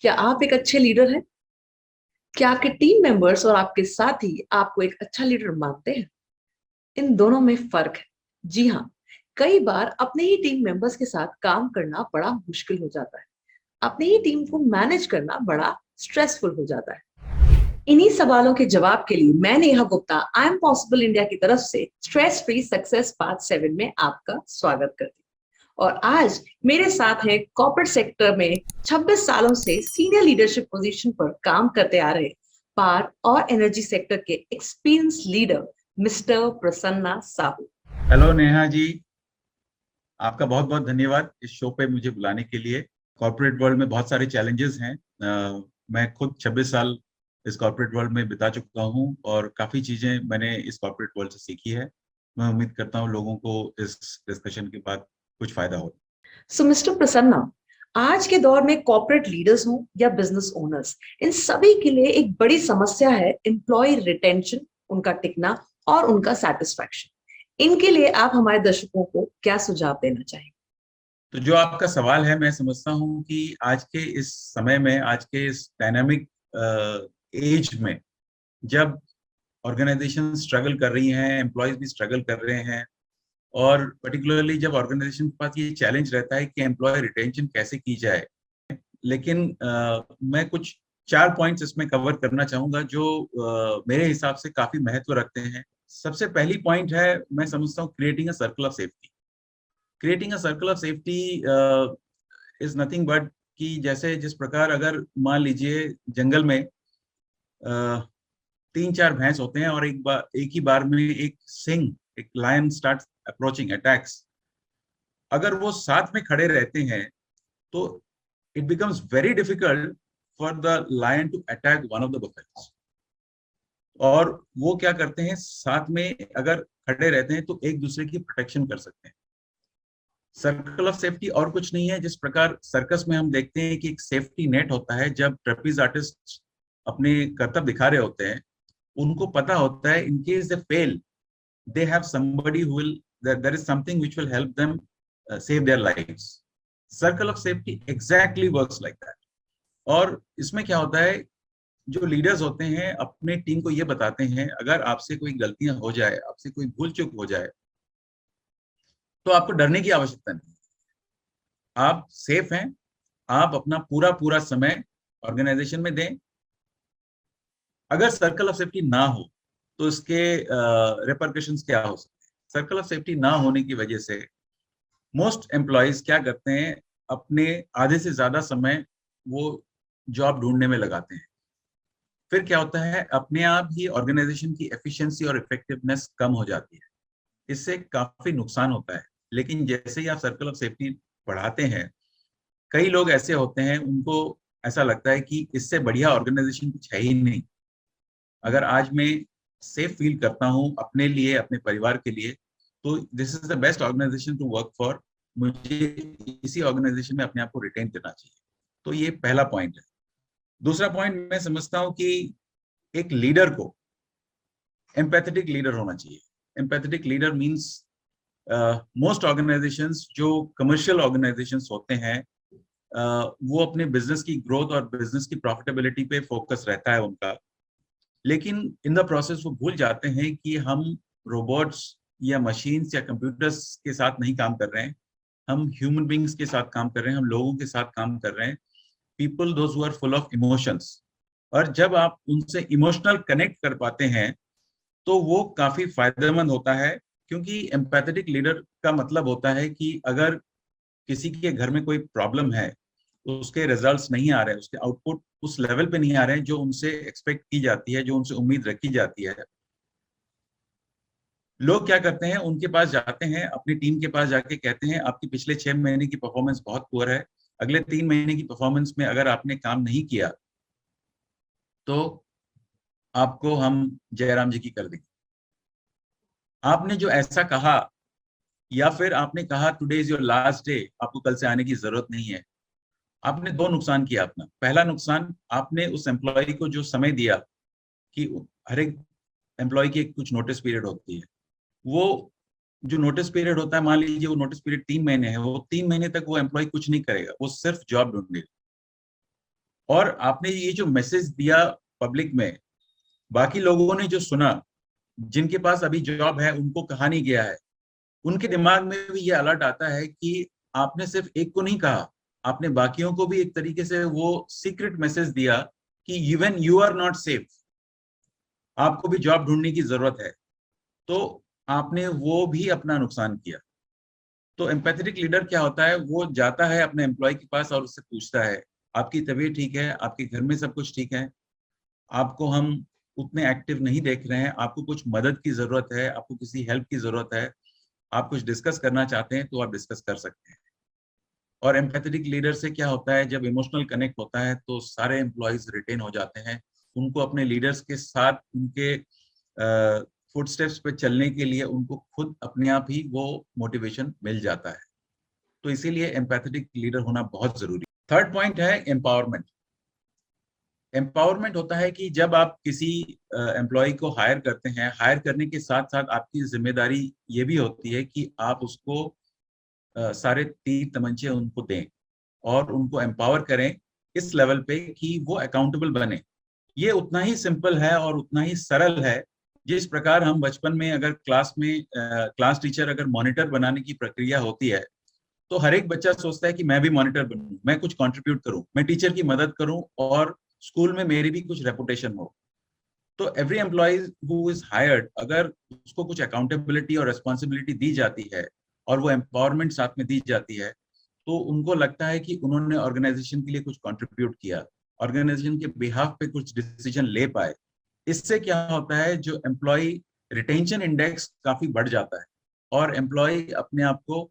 क्या आप एक अच्छे लीडर हैं? क्या आपके टीम मेंबर्स और आपके साथी आपको एक अच्छा लीडर मानते हैं? इन दोनों में फर्क है। जी हाँ, कई बार अपने ही टीम मेंबर्स के साथ काम करना बड़ा मुश्किल हो जाता है। अपनी ही टीम को मैनेज करना बड़ा स्ट्रेसफुल हो जाता है। इन्हीं सवालों के जवाब के लिए मैं Neha Gupta I am possible India की तरफ से स्ट्रेस फ्री सक्सेस पार्ट 7 में आपका स्वागत करती हूँ। और आज मेरे साथ है कॉर्पोरेट सेक्टर में 26 सालों से सीनियर लीडरशिप पोजीशन पर काम करते आ रहे पावर और एनर्जी सेक्टर के experience leader mister Prasanna Sahu. Hello Neha ji. आपका बहुत बहुत धन्यवाद इस शो पे मुझे बुलाने के लिए। कॉर्पोरेट वर्ल्ड में बहुत सारे चैलेंजेस हैं। मैं खुद 26 साल इस कॉर्पोरेट वर्ल्ड में बिता चुका हूं और काफ़ी चीज़ें मैंने इस कॉर्पोरेट वर्ल्ड से सीखी है। मैं उम्मीद करता हूं लोगों को इस डिस्कशन के बाद कुछ फायदा हो। सो मिस्टर प्रसन्ना, आज के दौर में कॉर्पोरेट लीडर्स हों या बिजनेस ओनर्स, इन सभी के लिए एक बड़ी समस्या है एम्प्लॉय रिटेंशन, उनका टिकना और उनका सेटिस्फैक्शन। इनके लिए आप हमारे दर्शकों को क्या सुझाव देना चाहेंगे? तो जो आपका सवाल है, मैं समझता हूं कि आज के इस समय में, आज के इस डायनामिक एज में, जब ऑर्गेनाइजेशन स्ट्रगल कर रही हैं, एम्प्लॉयज भी स्ट्रगल कर रहे हैं, और पर्टिकुलरली जब ऑर्गेनाइजेशन के पास ये चैलेंज रहता है कि एम्प्लॉय रिटेंशन कैसे की जाए। लेकिन मैं कुछ 4 पॉइंट्स इसमें कवर करना चाहूंगा जो मेरे हिसाब से काफी महत्व रखते हैं। सबसे पहली पॉइंट है, मैं समझता हूँ, creating a circle of safety. Creating a circle of safety is nothing but कि जैसे जिस प्रकार, अगर मान लीजिए जंगल में 3-4 भैंस होते हैं और एक ही बार में एक सिंह, एक लायन स्टार्ट अप्रोचिंग अटैक्स। अगर वो साथ में खड़े रहते हैं तो it becomes very difficult for the lion to attack one of the buffaloes. और वो क्या करते हैं, साथ में अगर खड़े रहते हैं तो एक दूसरे की प्रोटेक्शन कर सकते हैं। सर्कल ऑफ सेफ्टी और कुछ नहीं है। जिस प्रकार सर्कस में हम देखते हैं कि एक सेफ्टी नेट होता है, जब ट्रेपीज आर्टिस्ट अपने करतब दिखा रहे होते हैं, उनको पता होता है in case they fail, they have somebody who will, there is something which will help them save their lives. Circle of safety exactly works like that. और इसमें क्या होता है, जो लीडर्स होते हैं अपने टीम को ये बताते हैं, अगर आपसे कोई गलतियां हो जाए, आपसे कोई भूल चूक हो जाए, तो आपको डरने की आवश्यकता नहीं। आप सेफ हैं। आप अपना पूरा पूरा समय ऑर्गेनाइजेशन में दें। अगर सर्कल ऑफ सेफ्टी ना हो तो इसके रिपरकशंस क्या हो सकते हैं। सर्कल ऑफ सेफ्टी ना होने की वजह से मोस्ट एम्प्लॉयज क्या करते हैं, अपने आधे से ज्यादा समय वो जॉब ढूंढने में लगाते हैं। फिर क्या होता है, अपने आप ही ऑर्गेनाइजेशन की एफिशिएंसी और इफेक्टिवनेस कम हो जाती है। इससे काफी नुकसान होता है। लेकिन जैसे ही आप सर्कल ऑफ सेफ्टी बढ़ाते हैं, कई लोग ऐसे होते हैं, उनको ऐसा लगता है कि इससे बढ़िया ऑर्गेनाइजेशन कुछ है ही नहीं। अगर आज मैं सेफ फील करता हूँ अपने लिए, अपने परिवार के लिए, तो this is the best organisation to work for. मुझे इसी ऑर्गेनाइजेशन में अपने आप को रिटेन करना चाहिए। तो ये पहला पॉइंट है। दूसरा पॉइंट, मैं समझता हूँ कि एक लीडर को एम्पैथेटिक लीडर होना चाहिए। Empathetic leader means, most organisations जो कमर्शियल ऑर्गेनाइजेशंस होते हैं, वो अपने बिजनेस की ग्रोथ और बिजनेस की प्रॉफिटेबिलिटी पे फोकस रहता है उनका। लेकिन इन द प्रोसेस वो भूल जाते हैं कि हम रोबोट्स या मशीन्स या कंप्यूटर्स के साथ नहीं काम कर रहे हैं। हम ह्यूमन बींग्स के साथ काम कर रहे हैं, हम लोगों के साथ काम कर रहे हैं। People those who are full of emotions. और जब आप उनसे इमोशनल कनेक्ट कर पाते हैं तो वो काफी फायदेमंद होता है। क्योंकि एम्पैथेटिक लीडर का मतलब होता है कि अगर किसी के घर में कोई प्रॉब्लम है, तो उसके रिजल्ट्स नहीं आ रहे हैं, उसके आउटपुट उस लेवल पे नहीं आ रहे हैं जो उनसे एक्सपेक्ट की जाती है, जो उनसे उम्मीद रखी जाती है। लोग क्या करते हैं, उनके पास जाते हैं, अपनी टीम के पास जाके कहते हैं आपकी पिछले 6 महीने की परफॉर्मेंस बहुत पुअर है, अगले 3 महीने की परफॉर्मेंस में अगर आपने काम नहीं किया तो आपको हम जयराम जी की कर देंगे। आपने जो ऐसा कहा, या फिर आपने कहा today is your last day, आपको कल से आने की जरूरत नहीं है, आपने दो नुकसान किया अपना। पहला नुकसान, आपने उस एम्प्लॉय को जो समय दिया, कि हर एक एम्प्लॉय की कुछ नोटिस पीरियड होती है, वो जो नोटिस पीरियड होता है, मान लीजिए वो नोटिस पीरियड 3 महीने है, वो 3 महीने तक वो एम्प्लॉय कुछ नहीं करेगा, वो सिर्फ जॉब ढूंढेगा। और आपने ये जो मैसेज दिया पब्लिक में, बाकी लोगों ने जो सुना, जिनके पास अभी जॉब है उनको कहा नहीं गया है, उनके दिमाग में भी ये अलर्ट आता है कि आपने सिर्फ एक को नहीं कहा, आपने बाकियों को भी एक तरीके से वो सीक्रेट मैसेज दिया कि even you are not safe, आपको भी जॉब ढूंढने की जरूरत है। तो आपने वो भी अपना नुकसान किया। तो एम्पैथेटिक लीडर क्या होता है, वो जाता है अपने एम्प्लॉय के पास और उससे पूछता है, आपकी तबीयत ठीक है, आपके घर में सब कुछ ठीक है, आपको हम उतने एक्टिव नहीं देख रहे हैं, आपको कुछ मदद की जरूरत है, आपको किसी हेल्प की जरूरत है, आप कुछ डिस्कस करना चाहते हैं तो आप डिस्कस कर सकते हैं। और एम्पैथेटिक लीडर से क्या होता है, जब इमोशनल कनेक्ट होता है तो सारे एम्प्लॉयज रिटेन हो जाते हैं, उनको अपने लीडर्स के साथ उनके फुटस्टेप्स पे चलने के लिए उनको खुद अपने आप ही वो मोटिवेशन मिल जाता है। तो इसीलिए एम्पैथेटिक लीडर होना बहुत जरूरी है। थर्ड पॉइंट है एम्पावरमेंट। एम्पावरमेंट होता है कि जब आप किसी एम्प्लॉय को हायर करते हैं, हायर करने के साथ साथ आपकी जिम्मेदारी ये भी होती है कि आप उसको सारे तीर तमंचे उनको दें और उनको एम्पावर करें इस लेवल पे कि वो अकाउंटेबल बने। ये उतना ही सिंपल है और उतना ही सरल है जिस प्रकार हम बचपन में अगर क्लास में क्लास टीचर अगर मॉनिटर बनाने की प्रक्रिया होती है तो हर एक बच्चा सोचता है कि मैं भी मॉनिटर बनूं, मैं कुछ कंट्रीब्यूट करूं, मैं टीचर की मदद करूं और स्कूल में मेरी भी कुछ रेपुटेशन हो। तो every employee who is hired, अगर उसको कुछ अकाउंटेबिलिटी और रिस्पॉन्सिबिलिटी दी जाती है और वो एम्पावरमेंट साथ में दी जाती है तो उनको लगता है कि उन्होंने ऑर्गेनाइजेशन के लिए कुछ कंट्रीब्यूट किया, ऑर्गेनाइजेशन के बिहाफ पे कुछ डिसीजन ले पाए। इससे क्या होता है, जो एम्प्लॉय रिटेंशन इंडेक्स काफी बढ़ जाता है और एम्प्लॉय अपने आप को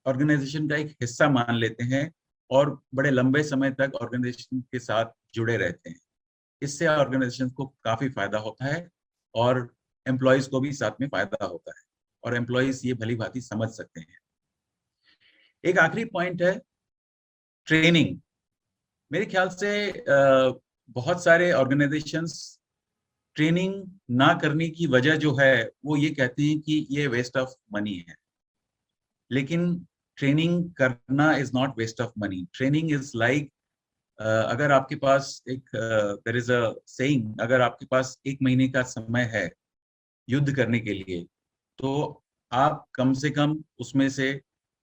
ऑर्गेनाइजेशन का एक हिस्सा मान लेते हैं और बड़े लंबे समय तक ऑर्गेनाइजेशन के साथ जुड़े रहते हैं। इससे ऑर्गेनाइजेशन को काफी फायदा होता है और एम्प्लॉयज को भी साथ में फायदा होता है और एम्प्लॉयज ये भली भांति समझ सकते हैं। एक आखिरी पॉइंट है ट्रेनिंग। मेरे ख्याल से बहुत सारे ऑर्गेनाइजेशंस ट्रेनिंग ना करने की वजह जो है वो ये कहते हैं कि ये वेस्ट ऑफ मनी है, लेकिन ट्रेनिंग करना is not waste of money. Training is like, अगर आपके पास एक देयर इज अ सेइंग, अगर आपके पास 1 महीने का समय है युद्ध करने के लिए तो आप कम से कम उसमें से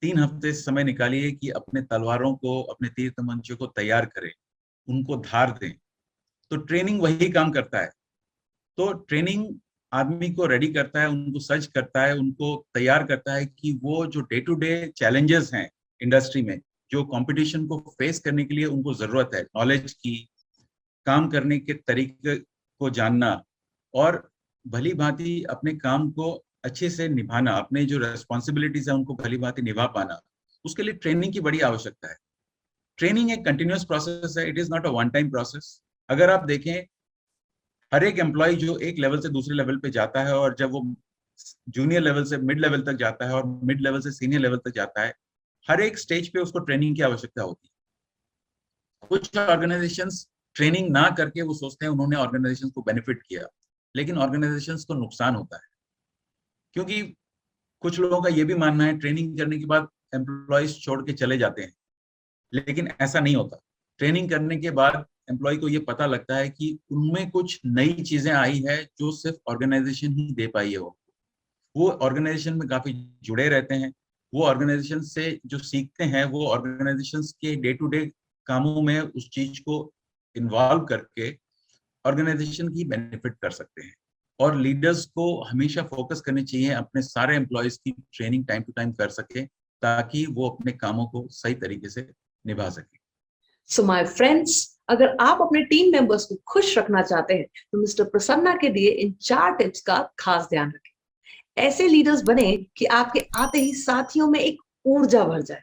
3 हफ्ते समय निकालिए कि अपने तलवारों को, अपने तीर तमंचों को तैयार करें, उनको धार दें। तो ट्रेनिंग वही काम करता है। तो ट्रेनिंग आदमी को रेडी करता है, उनको सज करता है, उनको तैयार करता है कि वो जो डे टू डे चैलेंजेस हैं इंडस्ट्री में, जो कंपटीशन को फेस करने के लिए उनको जरूरत है नॉलेज की, काम करने के तरीके को जानना और भली भांति अपने काम को अच्छे से निभाना, अपने जो रेस्पॉन्सिबिलिटीज है उनको भली भांति निभा पाना, उसके लिए ट्रेनिंग की बड़ी आवश्यकता है। ट्रेनिंग एक कंटिन्यूअस प्रोसेस है, it is not a one time process. अगर आप देखें, हर एक एम्प्लॉय जो एक लेवल से दूसरे लेवल पे जाता है और जब वो जूनियर लेवल से मिड लेवल तक जाता है और मिड लेवल से सीनियर लेवल तक जाता है, हर एक स्टेज पे उसको ट्रेनिंग की आवश्यकता होती है। कुछ ऑर्गेनाइजेशंस ट्रेनिंग ना करके वो सोचते हैं उन्होंने ऑर्गेनाइजेशन को बेनिफिट किया, लेकिन ऑर्गेनाइजेशंस को नुकसान होता है, क्योंकि कुछ लोगों का ये भी मानना है ट्रेनिंग करने के बाद एम्प्लॉयज छोड़ के चले जाते हैं, लेकिन ऐसा नहीं होता। ट्रेनिंग करने के बाद एम्प्लॉय को ये पता लगता है कि उनमें कुछ नई चीजें आई है जो सिर्फ ऑर्गेनाइजेशन ही दे पाई है। वो ऑर्गेनाइजेशन में काफी जुड़े रहते हैं, वो ऑर्गेनाइजेशन से जो सीखते हैं वो ऑर्गेनाइजेशन के डे टू डे कामों में उस चीज को इन्वॉल्व करके ऑर्गेनाइजेशन की बेनिफिट कर सकते हैं। और लीडर्स को हमेशा फोकस करनी चाहिए अपने सारे एम्प्लॉयज की ट्रेनिंग टाइम टू टाइम कर सके ताकि वो अपने कामों को सही तरीके से निभा सके। सो माय फ्रेंड्स, अगर आप अपने टीम मेंबर्स को खुश रखना चाहते हैं तो मिस्टर प्रसन्ना के दिए इन 4 टिप्स का खास ध्यान रखें। ऐसे लीडर्स बने कि आपके आते ही साथियों में एक ऊर्जा भर जाए,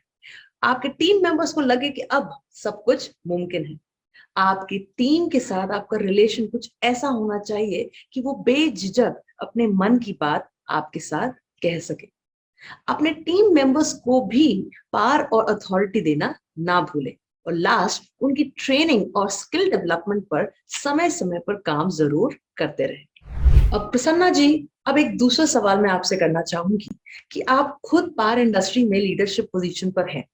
आपके टीम मेंबर्स को लगे कि अब सब कुछ मुमकिन है। आपकी टीम के साथ आपका रिलेशन कुछ ऐसा होना चाहिए कि वो बेझिझक अपने मन की बात आपके साथ कह सके। अपने टीम मेंबर्स को भी पावर और अथॉरिटी देना ना भूलें और लास्ट, उनकी ट्रेनिंग और स्किल डेवलपमेंट पर समय समय पर काम जरूर करते रहें। अब प्रसन्ना जी, अब एक दूसरा सवाल मैं आपसे करना चाहूंगी कि आप खुद पावर इंडस्ट्री में लीडरशिप पोजीशन पर हैं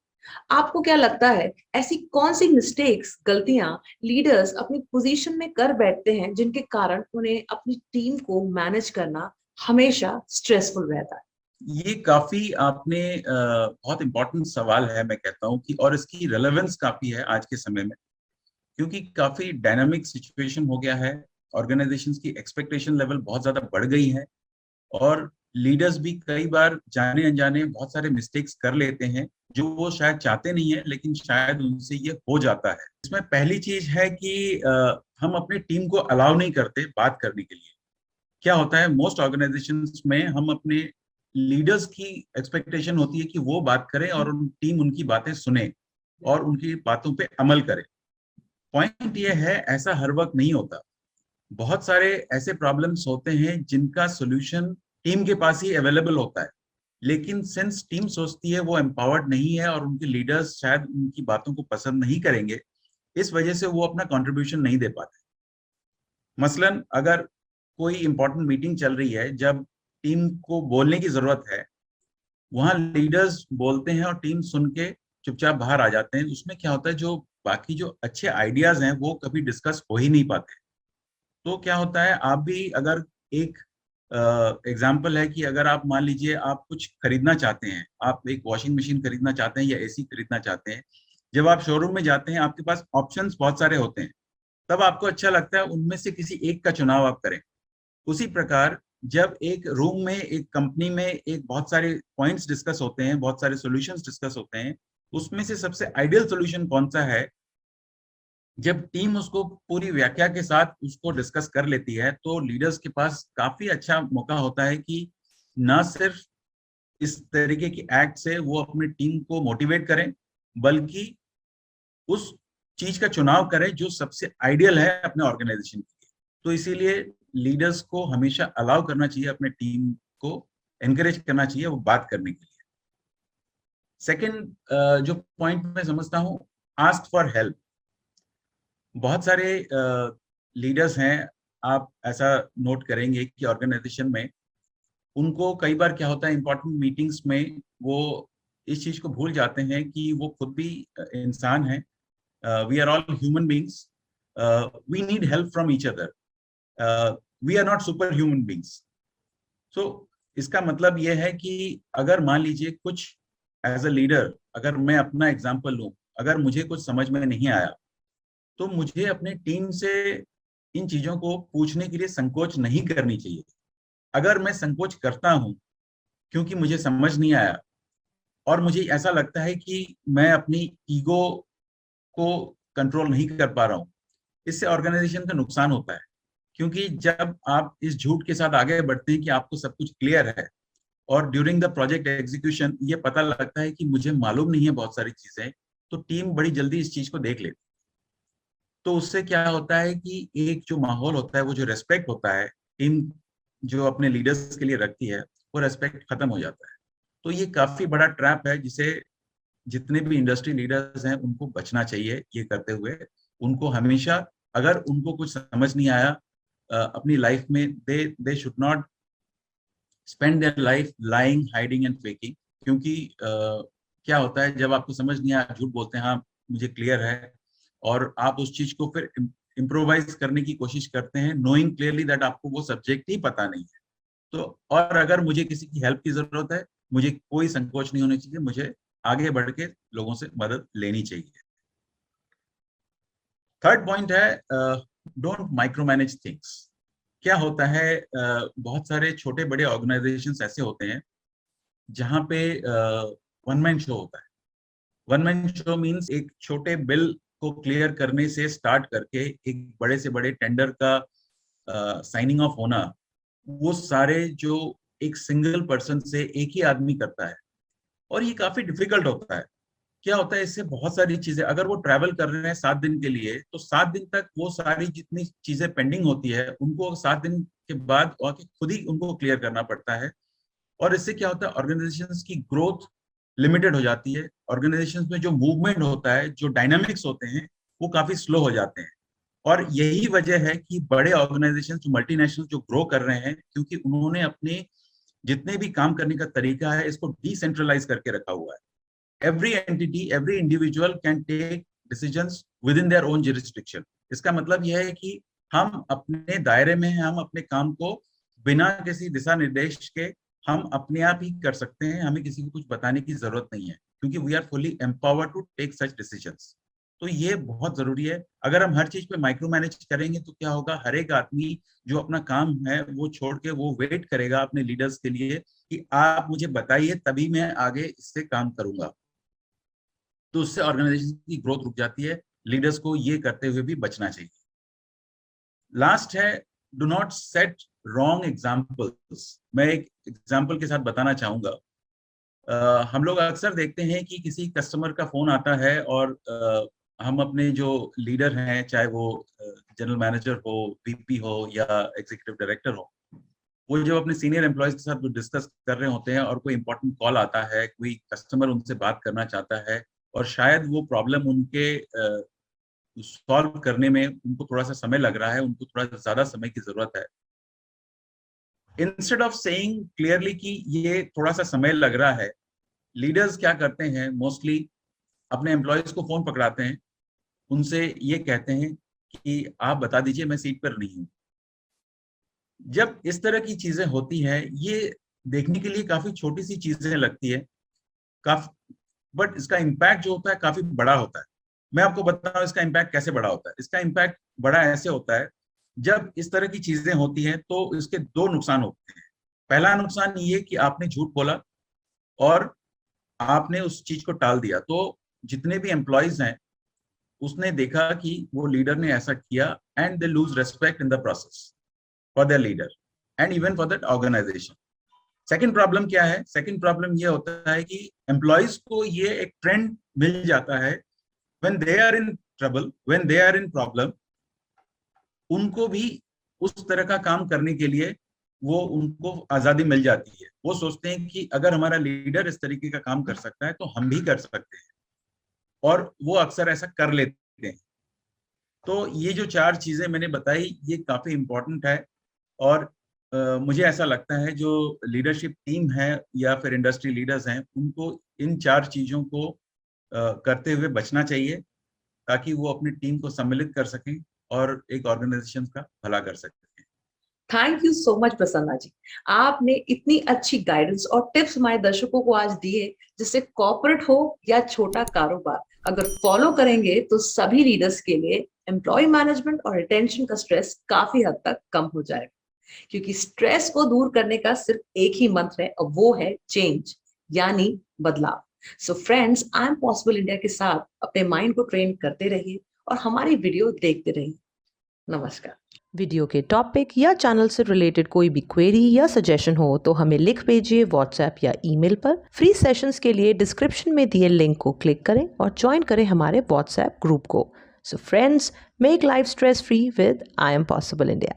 आपको क्या लगता है ऐसी कौन सी मिस्टेक्स, गलतियां लीडर्स अपनी पोजीशन में कर बैठते हैं जिनके कारण उन्हें अपनी टीम को मैनेज करना हमेशा स्ट्रेसफुल रहता है? ये काफी आपने बहुत इंपॉर्टेंट सवाल है, मैं कहता हूँ कि, और इसकी रेलेवेंस काफी है आज के समय में, क्योंकि काफी डायनामिक सिचुएशन हो गया है। ऑर्गेनाइजेशंस की एक्सपेक्टेशन लेवल बहुत ज्यादा बढ़ गई है, और लीडर्स भी कई बार जाने अनजाने बहुत सारे मिस्टेक्स कर लेते हैं जो वो शायद चाहते नहीं है, लेकिन शायद उनसे ये हो जाता है। इसमें पहली चीज है कि हम अपने टीम को अलाउ नहीं करते बात करने के लिए। क्या होता है, मोस्ट ऑर्गेनाइजेशंस में हम अपने लीडर्स की एक्सपेक्टेशन होती है कि वो बात करें और टीम उनकी बातें सुने और उनकी बातों पे अमल करे। पॉइंट ये है, ऐसा हर वक्त नहीं होता। बहुत सारे ऐसे प्रॉब्लम्स होते हैं जिनका सॉल्यूशन टीम के पास ही अवेलेबल होता है, लेकिन सिंस टीम सोचती है वो एम्पावर्ड नहीं है और उनके लीडर्स शायद उनकी बातों को पसंद नहीं करेंगे, इस वजह से वो अपना कंट्रीब्यूशन नहीं दे पाते। मसलन अगर कोई इंपॉर्टेंट मीटिंग चल रही है, जब टीम को बोलने की जरूरत है, वहां लीडर्स बोलते हैं और टीम सुन के चुपचाप बाहर आ जाते हैं, उसमें क्या होता है, जो बाकी जो अच्छे आइडियाज हैं वो कभी डिस्कस हो ही नहीं पाते। तो क्या होता है, आप भी अगर एक एग्जाम्पल है कि अगर आप मान लीजिए आप कुछ खरीदना चाहते हैं, आप एक वॉशिंग मशीन खरीदना चाहते हैं या एसी खरीदना चाहते हैं, जब आप शोरूम में जाते हैं आपके पास ऑप्शंस बहुत सारे होते हैं, तब आपको अच्छा लगता है उनमें से किसी एक का चुनाव आप करें। उसी प्रकार जब एक रूम में, एक कंपनी में एक बहुत सारे पॉइंट्स डिस्कस होते हैं, बहुत सारे सॉल्यूशंस डिस्कस होते हैं, उसमें से सबसे आइडियल सॉल्यूशन कौन सा है, जब टीम उसको पूरी व्याख्या के साथ उसको डिस्कस कर लेती है, तो लीडर्स के पास काफी अच्छा मौका होता है कि ना सिर्फ इस तरीके की एक्ट से वो अपनी टीम को मोटिवेट करें, बल्कि उस चीज का चुनाव करें जो सबसे आइडियल है अपने ऑर्गेनाइजेशन के लिए। तो इसीलिए लीडर्स को हमेशा अलाउ करना चाहिए, अपने टीम को एनकरेज करना चाहिए वो बात करने के लिए। सेकंड जो पॉइंट मैं समझता हूँ, आस्क फॉर हेल्प। बहुत सारे लीडर्स हैं, आप ऐसा नोट करेंगे कि ऑर्गेनाइजेशन में उनको कई बार क्या होता है, इंपॉर्टेंट मीटिंग्स में वो इस चीज को भूल जाते हैं कि वो खुद भी इंसान है। We are all human beings, we need help from each other, we are not super human beings. So इसका मतलब ये है कि अगर मान लीजिए कुछ, एज अ लीडर अगर मैं अपना एग्जाम्पल लूं, अगर मुझे कुछ समझ में नहीं आया, तो मुझे अपने टीम से इन चीजों को पूछने के लिए संकोच नहीं करनी चाहिए। अगर मैं संकोच करता हूं क्योंकि मुझे समझ नहीं आया और मुझे ऐसा लगता है कि मैं अपनी ईगो को कंट्रोल नहीं कर पा रहा हूं, इससे ऑर्गेनाइजेशन का नुकसान होता है। क्योंकि जब आप इस झूठ के साथ आगे बढ़ते हैं कि आपको सब कुछ क्लियर है, और ड्यूरिंग द प्रोजेक्ट एग्जीक्यूशन ये पता लगता है कि मुझे मालूम नहीं है बहुत सारी चीजें, तो टीम बड़ी जल्दी इस चीज को देख लेती है। तो उससे क्या होता है कि एक जो माहौल होता है, वो जो रेस्पेक्ट होता है टीम जो अपने लीडर्स के लिए रखती है, वो रेस्पेक्ट खत्म हो जाता है। तो ये काफी बड़ा ट्रैप है जिसे जितने भी इंडस्ट्री लीडर्स हैं उनको बचना चाहिए। ये करते हुए उनको हमेशा, अगर उनको कुछ समझ नहीं आया अपनी लाइफ में, they should not spend their life lying, hiding and faking. क्योंकि क्या होता है, जब आपको समझ नहीं आया, झूठ बोलते हैं, हाँ मुझे क्लियर है, और आप उस चीज को फिर इम्प्रोवाइज करने की कोशिश करते हैं, नोइंग क्लियरली दैट आपको वो सब्जेक्ट ही पता नहीं है। तो और अगर मुझे किसी की हेल्प की जरूरत है, मुझे कोई संकोच नहीं होना चाहिए, मुझे आगे बढ़ के लोगों से मदद लेनी चाहिए। थर्ड पॉइंट है, डोंट माइक्रो मैनेज थिंग्स। क्या होता है, बहुत सारे छोटे बड़े ऑर्गेनाइजेशंस ऐसे होते हैं जहाँ पे वन मैन शो होता है। वन मैन शो मीन्स एक छोटे बिल को क्लियर करने से स्टार्ट करके एक बड़े से बड़े टेंडर का साइनिंग ऑफ होना, वो सारे जो एक सिंगल पर्सन से एक ही आदमी करता है, और ये काफी डिफिकल्ट होता है। क्या होता है, इससे बहुत सारी चीजें, अगर वो ट्रैवल कर रहे हैं 7 दिन के लिए, तो 7 दिन तक वो सारी जितनी चीजें पेंडिंग होती है उनको 7 दिन के बाद आके खुद ही उनको क्लियर करना पड़ता है। और इससे क्या होता है, ऑर्गेनाइजेशंस की ग्रोथ लिमिटेड हो जाती है। ऑर्गेनाइजेशंस में जो मूवमेंट होता है, जो डायनामिक्स होते हैं, वो काफी स्लो हो जाते हैं। और यही वजह है कि बड़े ऑर्गेनाइजेशन जो मल्टीनेशनल जो ग्रो कर रहे हैं, क्योंकि उन्होंने अपने जितने भी काम करने का तरीका है इसको डिसेंट्रलाइज करके रखा हुआ है। every entity, every individual can take decisions within their own jurisdiction. इसका मतलब यह है कि हम अपने दायरे में हैं, हम अपने काम को बिना किसी दिशा निर्देश के हम अपने आप ही कर सकते हैं, हमें किसी को कुछ बताने की जरूरत नहीं है, क्योंकि we are fully empowered to take such decisions. तो ये बहुत जरूरी है। अगर हम हर चीज पे माइक्रो मैनेज करेंगे तो क्या होगा, हर एक आदमी जो अपना काम है वो छोड़ के वो वेट करेगा अपने लीडर्स के लिए कि आप मुझे बताइए तभी मैं आगे इससे काम करूंगा। तो उससे ऑर्गेनाइजेशन की ग्रोथ रुक जाती है। लीडर्स को ये करते हुए भी बचना चाहिए। लास्ट है, do not set wrong examples. मैं एक एग्जाम्पल के साथ बताना चाहूंगा। हम लोग अक्सर देखते हैं कि किसी कस्टमर का फोन आता है और हम अपने जो लीडर हैं, चाहे वो जनरल मैनेजर हो, वीपी हो या एग्जीक्यूटिव डायरेक्टर हो, वो जब अपने सीनियर एम्प्लॉयज के साथ डिस्कस कर रहे होते हैं और कोई इंपॉर्टेंट कॉल आता है, कोई कस्टमर उनसे बात करना चाहता है और शायद वो प्रॉब्लम उनके सॉल्व करने में उनको थोड़ा सा समय लग रहा है, उनको थोड़ा ज्यादा समय की जरूरत है। इंस्टेड ऑफ सेइंग क्लियरली कि ये थोड़ा सा समय लग रहा है, लीडर्स क्या करते हैं, मोस्टली अपने एम्प्लॉयज को फोन पकड़ाते हैं, उनसे ये कहते हैं कि आप बता दीजिए मैं सीट पर नहीं हूं। जब इस तरह की चीजें होती हैं, ये देखने के लिए काफी छोटी सी चीजें लगती है काफी, बट इसका इम्पैक्ट जो होता है काफी बड़ा होता है। मैं आपको बताऊं इसका इम्पैक्ट कैसे बड़ा होता है। इसका इम्पैक्ट बड़ा ऐसे होता है, जब इस तरह की चीजें होती हैं तो इसके दो नुकसान होते हैं। पहला नुकसान ये कि आपने झूठ बोला और आपने उस चीज को टाल दिया, तो जितने भी एम्प्लॉयज हैं उसने देखा कि वो लीडर ने ऐसा किया and they lose respect in the process for the leader and even for that organisation. Second problem क्या है? सेकंड प्रॉब्लम ये होता है कि एम्प्लॉयज को ये एक ट्रेंड मिल जाता है, when they are in trouble, when they are in problem, उनको भी उस तरह का काम करने के लिए वो उनको आजादी मिल जाती है। वो सोचते हैं कि अगर हमारा लीडर इस तरीके का काम कर सकता है तो हम भी कर सकते हैं, और वो अक्सर ऐसा कर लेते हैं। तो ये जो चार चीजें मैंने बताई ये काफी इंपॉर्टेंट है, और मुझे ऐसा लगता है जो लीडरशिप टीम है या फिर इंडस्ट्री लीडर्स हैं, उनको इन चार चीजों को करते हुए बचना चाहिए, ताकि वो अपनी टीम को सम्मिलित कर सकें और एक ऑर्गेनाइजेशन का भला कर सकें। Thank you so much Prasanna ji. आपने इतनी अच्छी गाइडेंस और टिप्स हमारे दर्शकों को आज दिए, जिससे कॉर्पोरेट हो या छोटा कारोबार, अगर फॉलो करेंगे तो सभी लीडर्स के लिए एम्प्लॉय मैनेजमेंट और रिटेंशन का स्ट्रेस काफी हद तक कम हो जाएगा। क्योंकि स्ट्रेस को दूर करने का सिर्फ एक ही मंत्र है, और वो है चेंज, यानी बदलाव। So friends, I am possible India के साथ अपने माइंड को ट्रेन करते रहिए और हमारी वीडियो देखते रहिए। नमस्कार। वीडियो के टॉपिक या चैनल से रिलेटेड कोई भी क्वेरी या सजेशन हो तो हमें लिख भेजिए व्हाट्सएप या ईमेल पर। फ्री सेशंस के लिए डिस्क्रिप्शन में दिए लिंक को क्लिक करें और ज्वाइन करें हमारे व्हाट्सएप ग्रुप को। So friends, make life stress free with I am possible India.